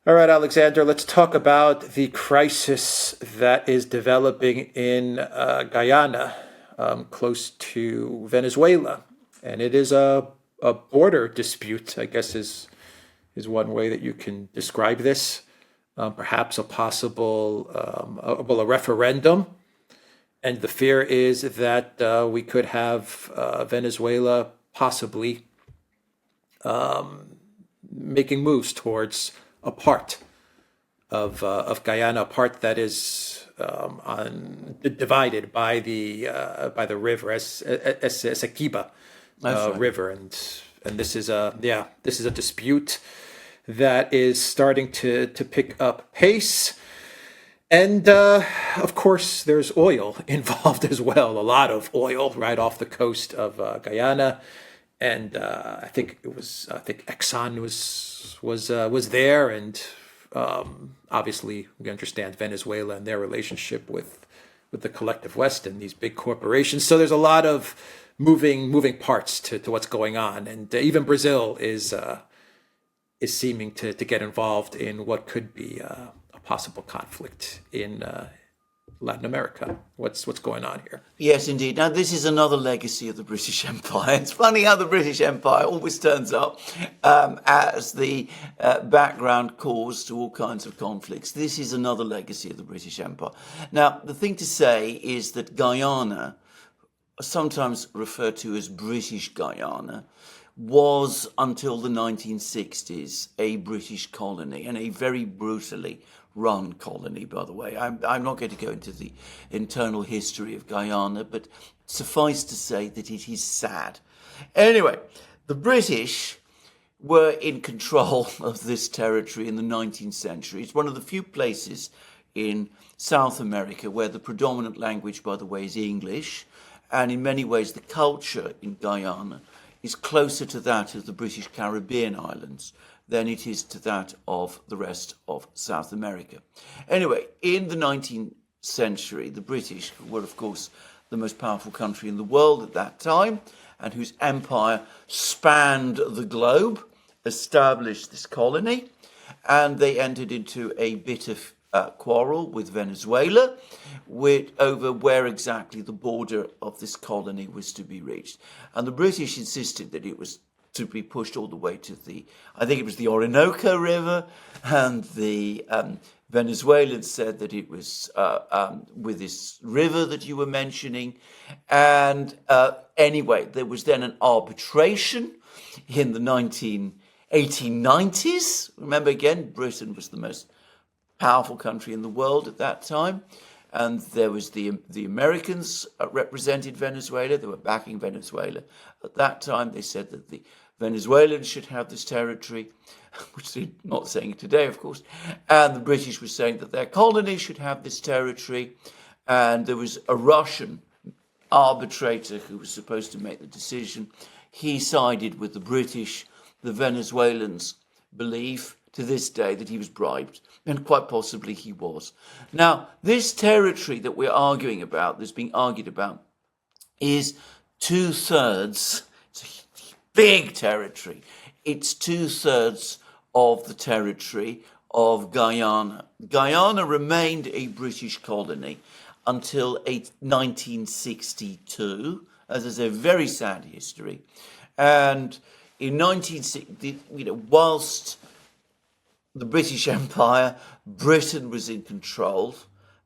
All right, Alexander, let's talk about the crisis that is developing in Guyana, close to Venezuela. And it is a border dispute, I guess is one way that you can describe this. Perhaps a possible, a referendum. And the fear is that we could have Venezuela possibly making moves towards a part of Guyana, a part that is divided by the river, Essequiba That's right. River, and this is a dispute that is starting to pick up pace. And of course, there's oil involved as well, a lot of oil right off the coast of Guyana. And I think Exxon was there, and obviously we understand Venezuela and their relationship with the collective West and these big corporations. So there's a lot of moving parts to what's going on, and even Brazil is seeming to get involved in what could be a possible conflict in Latin America. What's going on here? Yes, indeed. Now, this is another legacy of the British Empire. It's funny how the British Empire always turns up as the background cause to all kinds of conflicts. This is another legacy of the British Empire. Now, the thing to say is that Guyana, sometimes referred to as British Guyana, was until the 1960s a British colony, and a very brutally run colony, by the way. I'm not going to go into the internal history of Guyana, but suffice to say that it is sad. Anyway, the British were in control of this territory in the 19th century. It's one of the few places in South America where the predominant language, by the way, is English, and in many ways the culture in Guyana is closer to that of the British Caribbean islands than it is to that of the rest of South America. Anyway, in the 19th century, the British were, of course, the most powerful country in the world at that time, and whose empire spanned the globe, established this colony, and they entered into a bitter quarrel with Venezuela over where exactly the border of this colony was to be reached. And the British insisted that it was to be pushed all the way to I think it was the Orinoco River, and the Venezuelans said that it was with this river that you were mentioning. And anyway, there was then an arbitration in the 1890s. Remember, again, Britain was the most powerful country in the world at that time. And there was the Americans represented Venezuela. They were backing Venezuela. At that time, they said that the Venezuelans should have this territory, which they're not saying today, of course. And the British were saying that their colony should have this territory. And there was a Russian arbitrator who was supposed to make the decision. He sided with the British. The Venezuelans believe to this day that he was bribed, and quite possibly he was. Now, this territory that we're arguing about, that's being argued about, is 2/3, it's a big territory. It's 2/3 of the territory of Guyana. Guyana remained a British colony until 1962, as is a very sad history. And in 1960, whilst the British Empire, Britain was in control,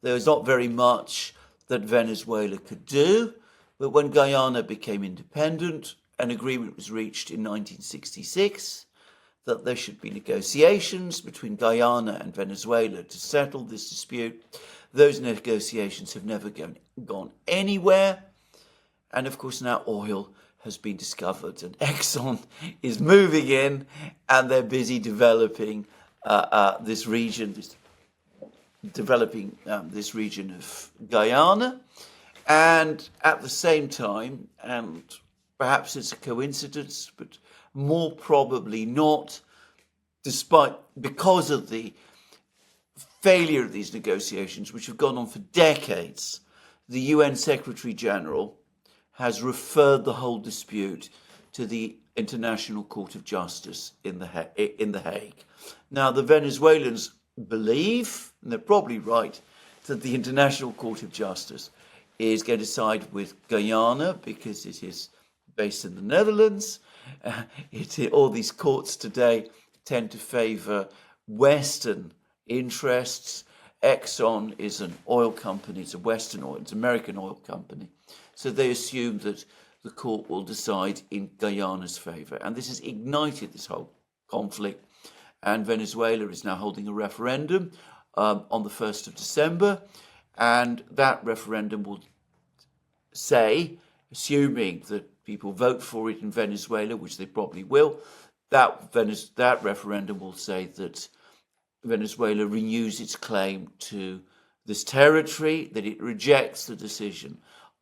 there was not very much that Venezuela could do. But when Guyana became independent, an agreement was reached in 1966 that there should be negotiations between Guyana and Venezuela to settle this dispute. Those negotiations have never gone anywhere. And of course now oil has been discovered, and Exxon is moving in, and they're busy developing this region of Guyana. And at the same time, and perhaps it's a coincidence, but more probably not, because of the failure of these negotiations, which have gone on for decades, the UN Secretary General has referred the whole dispute to the International Court of Justice in the Hague. Now, the Venezuelans believe, and they're probably right, that the International Court of Justice is going to side with Guyana because it is based in the Netherlands. All these courts today tend to favour Western interests. Exxon is an oil company, it's a Western oil, it's an American oil company. So they assume that the court will decide in Guyana's favour. And this has ignited this whole conflict. And Venezuela is now holding a referendum on the 1st of December. And that referendum will say, assuming that people vote for it in Venezuela, which they probably will, that referendum will say that Venezuela renews its claim to this territory, that it rejects the decision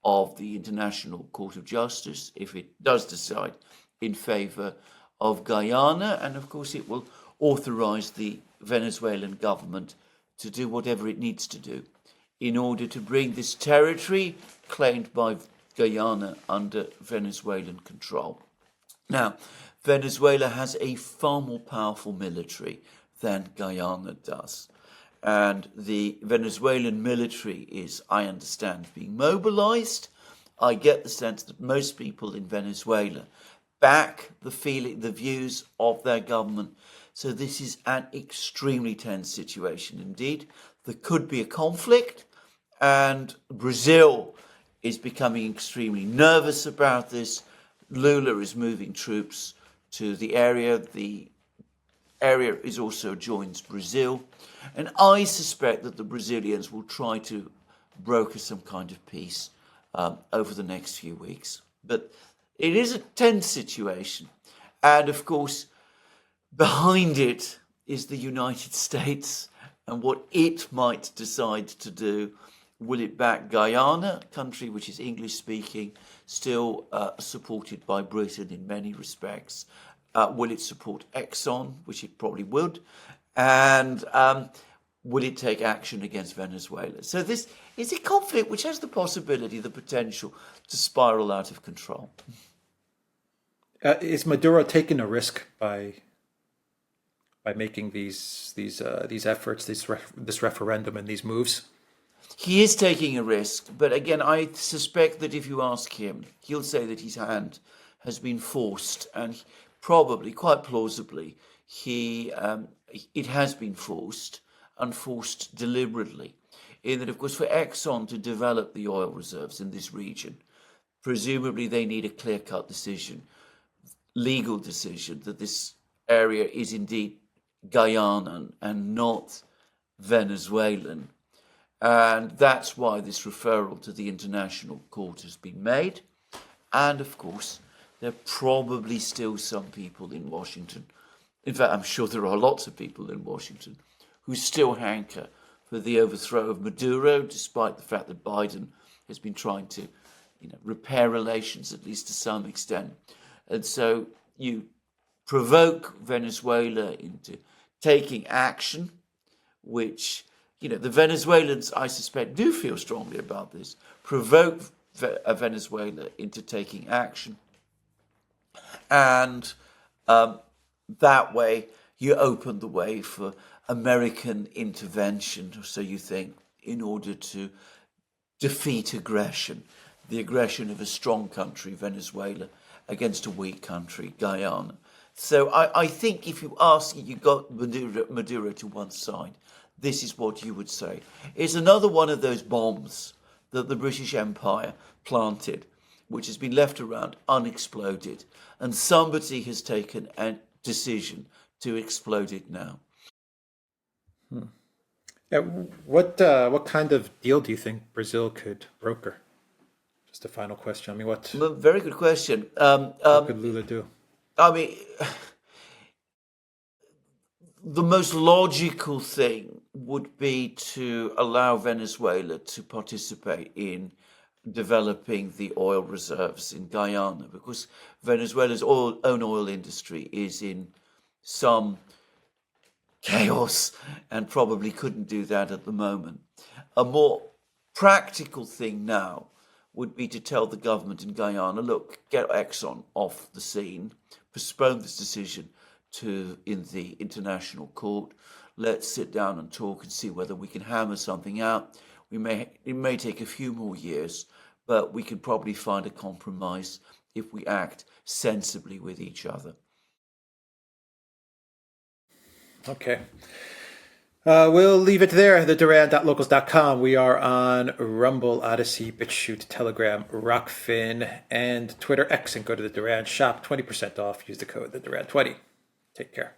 of the International Court of Justice if it does decide in favour of Guyana. And of course it will authorise the Venezuelan government to do whatever it needs to do in order to bring this territory claimed by Guyana under Venezuelan control. Now, Venezuela has a far more powerful military than Guyana does. And the Venezuelan military is, I understand, being mobilized. I get the sense that most people in Venezuela back the views of their government. So this is an extremely tense situation indeed. There could be a conflict, and Brazil is becoming extremely nervous about this. Lula is moving troops to the area. The area is also joins Brazil. And I suspect that the Brazilians will try to broker some kind of peace over the next few weeks. But it is a tense situation. And of course, behind it is the United States and what it might decide to do. Will it back Guyana, a country which is English-speaking, still supported by Britain in many respects? Will it support Exxon, which it probably would? And will it take action against Venezuela? So this is a conflict which has the possibility, the potential to spiral out of control. Is Maduro taking a risk by making these efforts, this referendum and these moves? He is taking a risk, but again, I suspect that if you ask him, he'll say that his hand has been forced, and probably, quite plausibly, it has been forced, and forced deliberately. In that, of course, for Exxon to develop the oil reserves in this region, presumably they need a clear-cut decision, legal decision, that this area is indeed Guyanan and not Venezuelan. And that's why this referral to the International Court has been made. And of course, there are probably still some people in Washington. In fact, I'm sure there are lots of people in Washington who still hanker for the overthrow of Maduro, despite the fact that Biden has been trying to, repair relations, at least to some extent. And so you provoke Venezuela into taking action, which, the Venezuelans, I suspect, do feel strongly about this, provoke Venezuela into taking action. And that way you open the way for American intervention, so you think, in order to defeat aggression, the aggression of a strong country, Venezuela, against a weak country, Guyana. So I think if you got Maduro to one side, this is what you would say. It's another one of those bombs that the British Empire planted, which has been left around unexploded, and somebody has taken a decision to explode it now. Yeah, what kind of deal do you think Brazil could broker? Just a final question. I mean, what Very good question. what could Lula do? I mean, the most logical thing would be to allow Venezuela to participate in developing the oil reserves in Guyana, because Venezuela's own oil industry is in some chaos and probably couldn't do that at the moment. A more practical thing now would be to tell the government in Guyana, look, get Exxon off the scene, postpone this decision in the international court. Let's sit down and talk and see whether we can hammer something out. It may take a few more years, but we can probably find a compromise if we act sensibly with each other. Okay. We'll leave it there. The Duran.locals.com. We are on Rumble, ODYSEE, BitChute, Telegram, Rockfin, and Twitter X. And go to the Duran shop. 20% off. Use the code the Duran20. Take care.